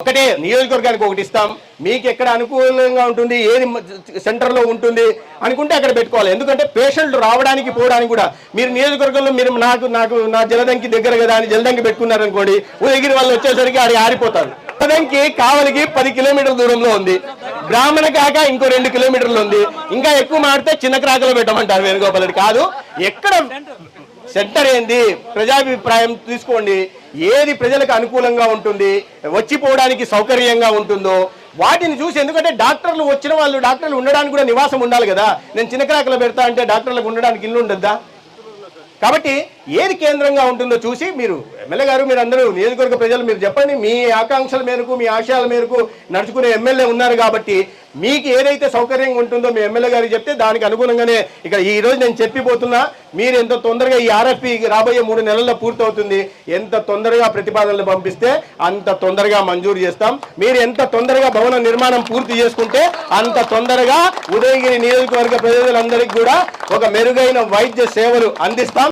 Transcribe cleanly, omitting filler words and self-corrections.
ఒకటే నియోజకవర్గానికి ఒకటి ఇస్తాం, మీకు ఎక్కడ అనుకూలంగా ఉంటుంది, ఏది సెంటర్లో ఉంటుంది అనుకుంటే అక్కడ పెట్టుకోవాలి. ఎందుకంటే పేషెంట్ రావడానికి పోవడానికి కూడా మీరు నియోజకవర్గంలో మీరు నా జలదంకి దగ్గర కదా అని జలదంకి పెట్టుకున్నారనుకోండి, ఉదయగిరి వాళ్ళు వచ్చేసరికి ఆడి ఆరిపోతారు. జలదంకి కావలికి 10 కిలోమీటర్ల దూరంలో ఉంది, బ్రాహ్మణ కాక ఇంకో 2 కిలోమీటర్లు ఉంది. ఇంకా ఎక్కువ మాడితే చిన్న క్రాకలో పెట్టమంటారు వేణుగోపాల్ రెడ్డి. కాదు, ఎక్కడ సెంటర్ ఏంది, ప్రజాభిప్రాయం తీసుకోండి, ఏది ప్రజలకు అనుకూలంగా ఉంటుంది, వచ్చిపోవడానికి సౌకర్యంగా ఉంటుందో వాటిని చూసి. ఎందుకంటే డాక్టర్లు వచ్చిన వాళ్ళు, డాక్టర్లు ఉండడానికి కూడా నివాసం ఉండాలి కదా. నేను చిన్న క్రాకలో పెడతా అంటే డాక్టర్లకు ఉండడానికి ఇల్లు ఉండద్దా? కాబట్టి ఏది కేంద్రంగా ఉంటుందో చూసి మీరు ఎమ్మెల్యే గారు, మీరు అందరూ నియోజకవర్గ ప్రజలు మీరు చెప్పండి. మీ ఆకాంక్షల మేరకు, మీ ఆశయాల మేరకు నడుచుకునే ఎమ్మెల్యే ఉన్నారు కాబట్టి మీకు ఏదైతే సౌకర్యంగా ఉంటుందో మీ ఎమ్మెల్యే గారికి చెప్తే దానికి అనుగుణంగానే ఇక్కడ ఈ రోజు నేను చెప్పిపోతున్నా. మీరు ఎంత తొందరగా ఈ ఆర్ఎఫ్పి రాబోయే 3 నెలల్లో పూర్తవుతుంది, ఎంత తొందరగా ప్రతిపాదనలు పంపిస్తే అంత తొందరగా మంజూరు చేస్తాం. మీరు ఎంత తొందరగా భవన నిర్మాణం పూర్తి చేసుకుంటే అంత తొందరగా ఉదయగిరి నియోజకవర్గ ప్రజలందరికీ కూడా ఒక మెరుగైన వైద్య సేవలు అందిస్తాం.